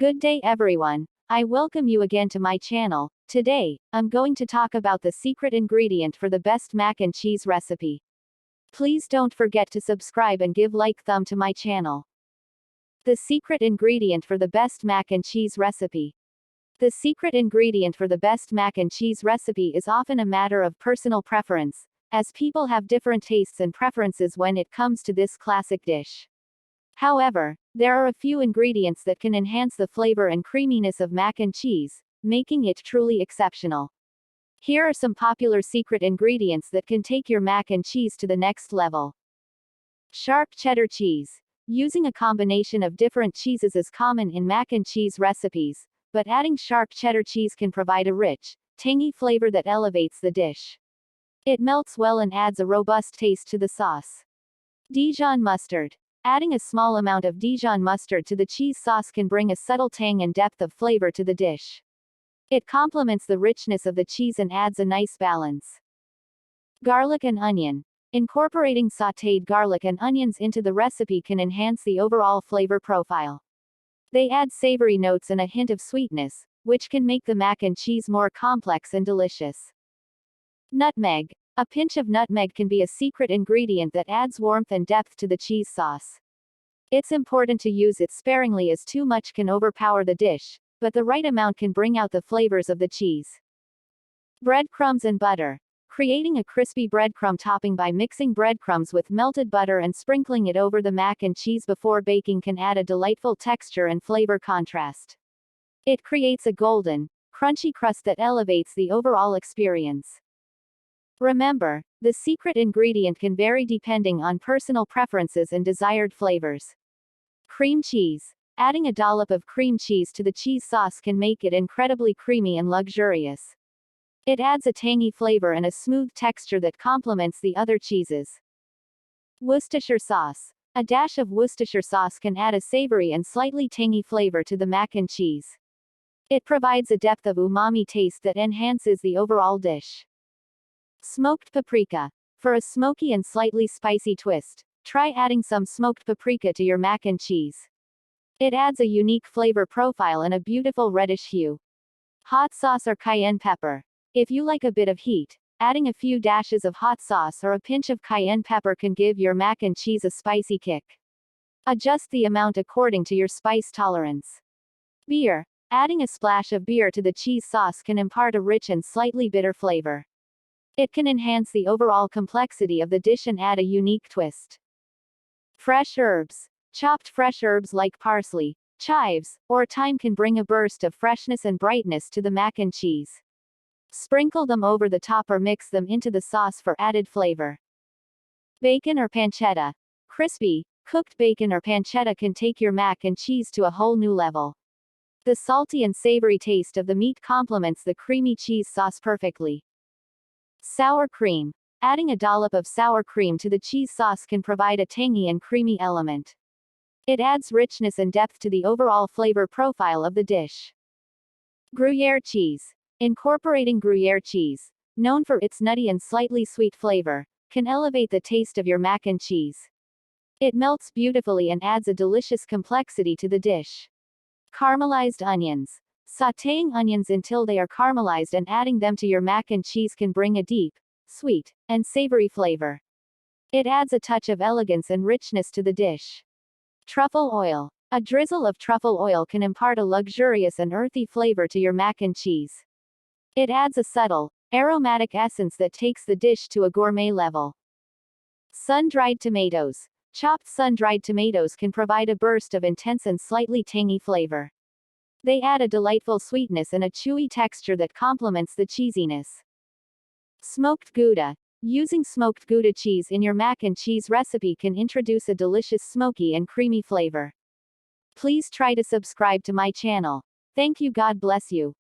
Good day everyone. I welcome you again to my channel. Today, I'm going to talk about the secret ingredient for the best mac and cheese recipe. Please don't forget to subscribe and give like thumb to my channel. The secret ingredient for the best mac and cheese recipe. The secret ingredient for the best mac and cheese recipe is often a matter of personal preference, as people have different tastes and preferences when it comes to this classic dish. However, there are a few ingredients that can enhance the flavor and creaminess of mac and cheese, making it truly exceptional. Here are some popular secret ingredients that can take your mac and cheese to the next level. Sharp cheddar cheese. Using a combination of different cheeses is common in mac and cheese recipes, but adding sharp cheddar cheese can provide a rich, tangy flavor that elevates the dish. It melts well and adds a robust taste to the sauce. Dijon mustard. Adding a small amount of Dijon mustard to the cheese sauce can bring a subtle tang and depth of flavor to the dish. It complements the richness of the cheese and adds a nice balance. Garlic and onion. Incorporating sautéed garlic and onions into the recipe can enhance the overall flavor profile. They add savory notes and a hint of sweetness, which can make the mac and cheese more complex and delicious. Nutmeg. A pinch of nutmeg can be a secret ingredient that adds warmth and depth to the cheese sauce. It's important to use it sparingly as too much can overpower the dish, but the right amount can bring out the flavors of the cheese. Breadcrumbs and butter. Creating a crispy breadcrumb topping by mixing breadcrumbs with melted butter and sprinkling it over the mac and cheese before baking can add a delightful texture and flavor contrast. It creates a golden, crunchy crust that elevates the overall experience. Remember, the secret ingredient can vary depending on personal preferences and desired flavors. Cream cheese. Adding a dollop of cream cheese to the cheese sauce can make it incredibly creamy and luxurious. It adds a tangy flavor and a smooth texture that complements the other cheeses. Worcestershire sauce. A dash of Worcestershire sauce can add a savory and slightly tangy flavor to the mac and cheese. It provides a depth of umami taste that enhances the overall dish. Smoked paprika. For a smoky and slightly spicy twist, try adding some smoked paprika to your mac and cheese. It adds a unique flavor profile and a beautiful reddish hue. Hot sauce or cayenne pepper. If you like a bit of heat, adding a few dashes of hot sauce or a pinch of cayenne pepper can give your mac and cheese a spicy kick. Adjust the amount according to your spice tolerance. Beer. Adding a splash of beer to the cheese sauce can impart a rich and slightly bitter flavor. It can enhance the overall complexity of the dish and add a unique twist. Fresh herbs. Chopped fresh herbs like parsley, chives, or thyme can bring a burst of freshness and brightness to the mac and cheese. Sprinkle them over the top or mix them into the sauce for added flavor. Bacon or pancetta. Crispy, cooked bacon or pancetta can take your mac and cheese to a whole new level. The salty and savory taste of the meat complements the creamy cheese sauce perfectly. Sour cream. Adding a dollop of sour cream to the cheese sauce can provide a tangy and creamy element. It adds richness and depth to the overall flavor profile of the dish. Gruyere cheese. Incorporating Gruyere cheese, known for its nutty and slightly sweet flavor, can elevate the taste of your mac and cheese. It melts beautifully and adds a delicious complexity to the dish. Caramelized onions. Sautéing onions until they are caramelized and adding them to your mac and cheese can bring a deep, sweet, and savory flavor. It adds a touch of elegance and richness to the dish. Truffle oil. A drizzle of truffle oil can impart a luxurious and earthy flavor to your mac and cheese. It adds a subtle, aromatic essence that takes the dish to a gourmet level. Sun-dried tomatoes. Chopped sun-dried tomatoes can provide a burst of intense and slightly tangy flavor. They add a delightful sweetness and a chewy texture that complements the cheesiness. Smoked Gouda. Using smoked Gouda cheese in your mac and cheese recipe can introduce a delicious smoky and creamy flavor. Please try to subscribe to my channel. Thank you. God bless you.